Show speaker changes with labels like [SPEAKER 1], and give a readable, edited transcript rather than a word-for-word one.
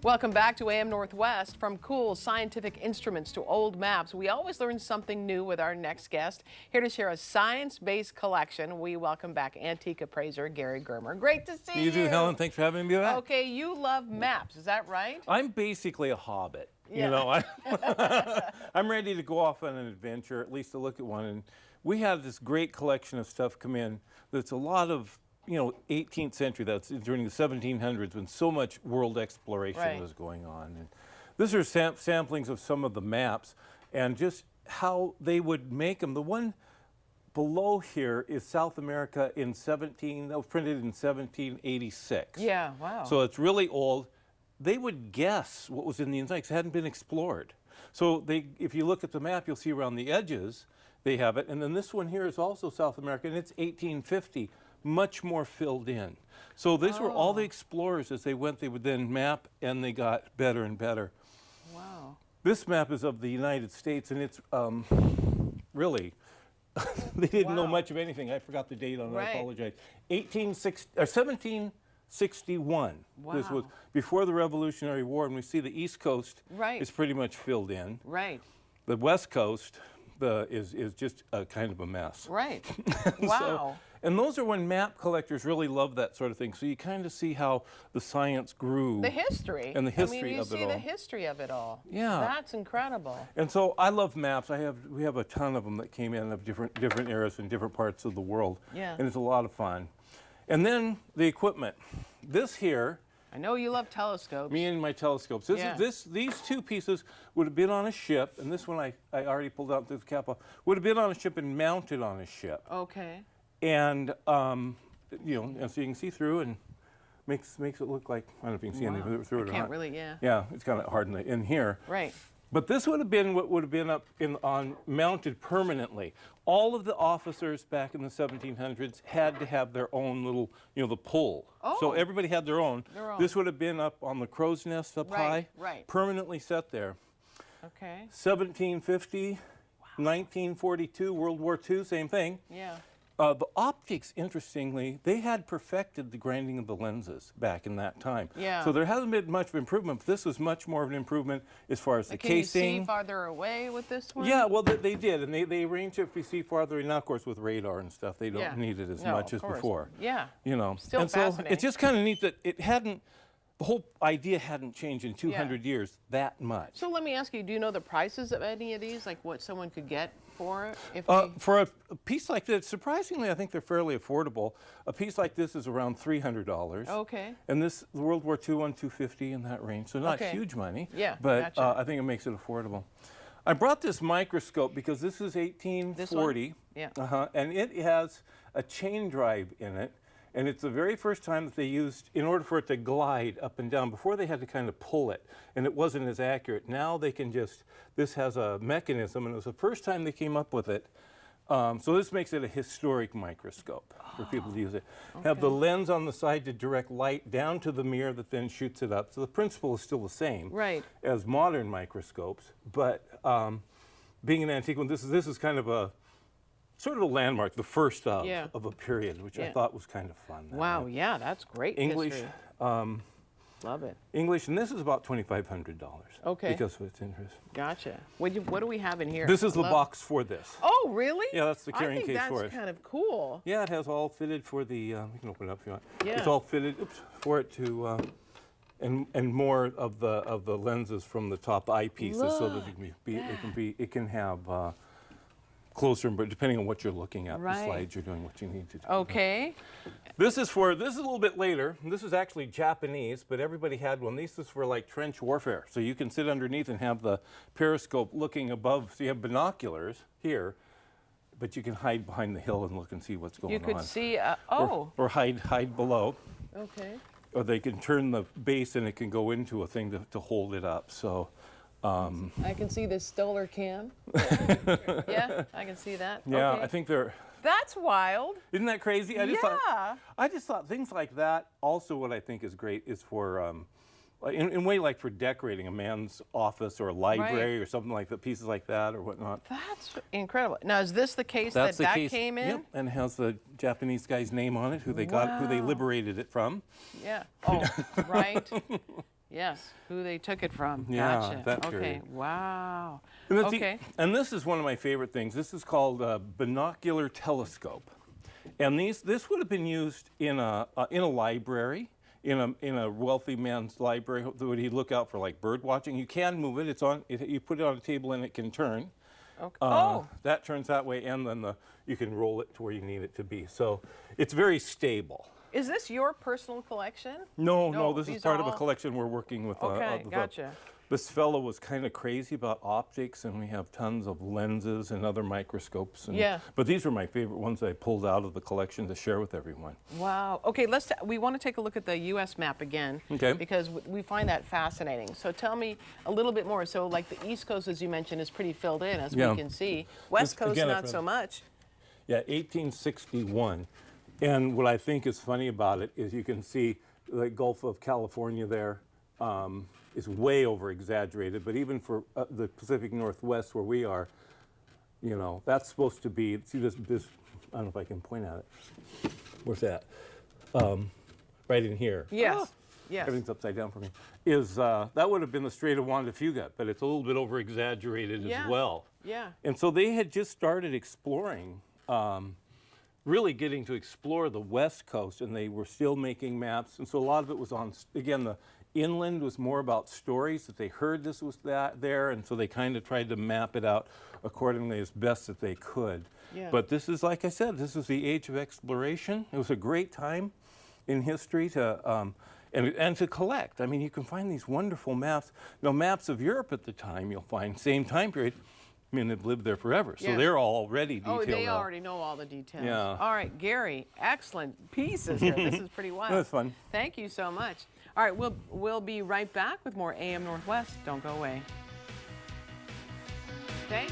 [SPEAKER 1] Welcome back to AM Northwest. From cool scientific instruments to old maps, we always learn something new with our next guest. Here to share a science-based collection, we welcome back antique appraiser Gary Germer. Great to see you.
[SPEAKER 2] You too, Helen. Thanks for having me back.
[SPEAKER 1] Okay, you love maps, is that right?
[SPEAKER 2] I'm basically a hobbit.
[SPEAKER 1] Yeah.
[SPEAKER 2] You know, I'm ready to go off on an adventure, at least to look at one. And we had this great collection of stuff come in that's a lot of 18th century, that's during the 1700s when so much world exploration was going on. And these are samplings of some of the maps and just how they would make them. The one below here is South America that was printed in 1786.
[SPEAKER 1] Yeah, wow.
[SPEAKER 2] So it's really old. They would guess what was in the inside because it hadn't been explored. So if you look at the map, you'll see around the edges, they have it. And then this one here is also South America, and it's 1850. Much more filled in. So these were all the explorers as they went, they would then map, and they got better and better.
[SPEAKER 1] Wow.
[SPEAKER 2] This map is of the United States, and it's really, they didn't know much of anything. I forgot the date on it, I apologize. 1761.
[SPEAKER 1] Wow.
[SPEAKER 2] This was before the Revolutionary War, and we see the East Coast is pretty much filled in.
[SPEAKER 1] Right.
[SPEAKER 2] The West Coast is just a kind of a mess.
[SPEAKER 1] Right. Wow.
[SPEAKER 2] And those are when map collectors really love that sort of thing. So you kind of see how the science grew.
[SPEAKER 1] The history.
[SPEAKER 2] And the history
[SPEAKER 1] of it all.
[SPEAKER 2] you
[SPEAKER 1] see the history of it all.
[SPEAKER 2] Yeah.
[SPEAKER 1] That's incredible.
[SPEAKER 2] And so I love maps. We have a ton of them that came in of different eras in different parts of the world.
[SPEAKER 1] Yeah.
[SPEAKER 2] And it's a lot of fun. And then the equipment. This here.
[SPEAKER 1] I know you love telescopes.
[SPEAKER 2] Me and my telescopes. These two pieces would have been on a ship, and this one I already pulled out through the cap off, would have been on a ship and mounted on a ship.
[SPEAKER 1] Okay.
[SPEAKER 2] And and so you can see through, and makes it look like, I don't know if you can see anything through it or not.
[SPEAKER 1] Can't really, yeah.
[SPEAKER 2] Yeah, it's kind of hard in here.
[SPEAKER 1] Right.
[SPEAKER 2] But this would have been what would have been mounted permanently. All of the officers back in the 1700s had to have their own little, the pull.
[SPEAKER 1] Oh.
[SPEAKER 2] So everybody had their own. This would have been up on the crow's nest up high, permanently set there.
[SPEAKER 1] Okay.
[SPEAKER 2] 1750, 1942, World War II, same thing.
[SPEAKER 1] Yeah.
[SPEAKER 2] The optics, interestingly, they had perfected the grinding of the lenses back in that time.
[SPEAKER 1] Yeah.
[SPEAKER 2] So there hasn't been much of improvement, but this was much more of an improvement as far as the casing.
[SPEAKER 1] Can you see farther away with this one?
[SPEAKER 2] Yeah, well, they did, and they arranged it if you see farther. Now, of course, with radar and stuff, they don't need it as much as before.
[SPEAKER 1] Yeah.
[SPEAKER 2] Still and
[SPEAKER 1] fascinating.
[SPEAKER 2] So it's just kind of neat that the whole idea hadn't changed in 200 years that much.
[SPEAKER 1] So let me ask you, do you know the prices of any of these, like what someone could get for it?
[SPEAKER 2] For a piece like this, surprisingly, I think they're fairly affordable. A piece like this is around $300.
[SPEAKER 1] Okay.
[SPEAKER 2] And this, the World War II one, $250 in that range. So not huge money.
[SPEAKER 1] Yeah,
[SPEAKER 2] but I think it makes it affordable. I brought this microscope because this is 1840.
[SPEAKER 1] This one? Yeah.
[SPEAKER 2] And it has a chain drive in it. And it's the very first time that they used, in order for it to glide up and down, before they had to kind of pull it, and it wasn't as accurate. Now they can this has a mechanism, and it was the first time they came up with it. So this makes it a historic microscope for people to use it. Okay. Have the lens on the side to direct light down to the mirror that then shoots it up. So the principle is still the same as modern microscopes, but being an antique one, this is kind of a sort of a landmark, the first of a period, which I thought was kind of fun.
[SPEAKER 1] Wow, yeah, that's great.
[SPEAKER 2] English.
[SPEAKER 1] Love it.
[SPEAKER 2] English, and this is about $2,500.
[SPEAKER 1] Okay.
[SPEAKER 2] Because of its interest.
[SPEAKER 1] Gotcha. What do we have in here?
[SPEAKER 2] This is the box for this.
[SPEAKER 1] Oh, really?
[SPEAKER 2] Yeah, that's the carrying case for it.
[SPEAKER 1] I think that's kind of cool.
[SPEAKER 2] Yeah, it has all fitted for the, you can open it up if you want.
[SPEAKER 1] Yeah.
[SPEAKER 2] It's all fitted for it to, and more of the lenses from the top eyepieces so that it can have closer, but depending on what you're looking at, the slides, you're doing what you need to do.
[SPEAKER 1] Okay.
[SPEAKER 2] This is a little bit later. This is actually Japanese, but everybody had one. This is for like trench warfare. So you can sit underneath and have the periscope looking above. So you have binoculars here, but you can hide behind the hill and look and see what's going on.
[SPEAKER 1] You could see,
[SPEAKER 2] or hide below.
[SPEAKER 1] Okay.
[SPEAKER 2] Or they can turn the base and it can go into a thing to hold it up. So.
[SPEAKER 1] I can see this Stoller cam. Yeah, I can see that.
[SPEAKER 2] Yeah,
[SPEAKER 1] okay.
[SPEAKER 2] I think they're.
[SPEAKER 1] That's wild.
[SPEAKER 2] Isn't that crazy? I just thought things like that. Also, what I think is great is for, in a way, like for decorating a man's office or a library or something like that, pieces like that or whatnot.
[SPEAKER 1] That's incredible. Now, is this the case that came in?
[SPEAKER 2] Yep, and it has the Japanese guy's name on it, who they got, who they liberated it from.
[SPEAKER 1] Yeah. Oh, right. Yes, who they took it from.
[SPEAKER 2] Yeah,
[SPEAKER 1] Gotcha.
[SPEAKER 2] that
[SPEAKER 1] Okay,
[SPEAKER 2] period.
[SPEAKER 1] wow.
[SPEAKER 2] And that's
[SPEAKER 1] Okay.
[SPEAKER 2] and this is one of my favorite things. This is called a binocular telescope. And this would have been used in a library, in a wealthy man's library. Would he look out for like bird watching? You can move it. It's on. You put it on a table and it can turn.
[SPEAKER 1] Okay.
[SPEAKER 2] That turns that way, and then you can roll it to where you need it to be. So it's very stable.
[SPEAKER 1] Is this your personal collection?
[SPEAKER 2] No, this is
[SPEAKER 1] these
[SPEAKER 2] part
[SPEAKER 1] are
[SPEAKER 2] of a
[SPEAKER 1] all-
[SPEAKER 2] collection we're working with.
[SPEAKER 1] Okay, gotcha.
[SPEAKER 2] This fellow was kind of crazy about optics, and we have tons of lenses and other microscopes.
[SPEAKER 1] Yeah.
[SPEAKER 2] But these were my favorite ones I pulled out of the collection to share with everyone.
[SPEAKER 1] Wow. Okay, we want to take a look at the U.S. map again.
[SPEAKER 2] Okay.
[SPEAKER 1] Because we find that fascinating. So tell me a little bit more. So like the East Coast, as you mentioned, is pretty filled in, as
[SPEAKER 2] Yeah.
[SPEAKER 1] we can see. West Coast,
[SPEAKER 2] again,
[SPEAKER 1] not so much.
[SPEAKER 2] Yeah, 1861. And what I think is funny about it is you can see the Gulf of California there is way over exaggerated, but even for the Pacific Northwest where we are, you know, that's supposed to be, see this, I don't know if I can point at it. Where's that? Right in here.
[SPEAKER 1] Yes.
[SPEAKER 2] Ah,
[SPEAKER 1] Yes.
[SPEAKER 2] Everything's upside down for me. That would have been the Strait of Juan de Fuca, but it's a little bit over exaggerated
[SPEAKER 1] Yeah.
[SPEAKER 2] as well.
[SPEAKER 1] Yeah.
[SPEAKER 2] And so they had just started exploring, really getting to explore the West Coast, and they were still making maps. And so a lot of it was on, again, the inland was more about stories that they heard this was there, and so they kind of tried to map it out accordingly as best that they could.
[SPEAKER 1] Yeah.
[SPEAKER 2] But this is, like I said, this was the age of exploration. It was a great time in history to, and to collect. I mean, you can find these wonderful maps. Now, maps of Europe at the time, you'll find, same time period, I mean, they've lived there forever. So
[SPEAKER 1] Yeah.
[SPEAKER 2] they're already detailed.
[SPEAKER 1] Oh, they
[SPEAKER 2] out.
[SPEAKER 1] already know all the details.
[SPEAKER 2] Yeah.
[SPEAKER 1] All right, Gary, excellent pieces here. This is pretty wild.
[SPEAKER 2] That's fun.
[SPEAKER 1] Thank you so much. All right, we'll be right back with more AM Northwest. Don't go away. Okay.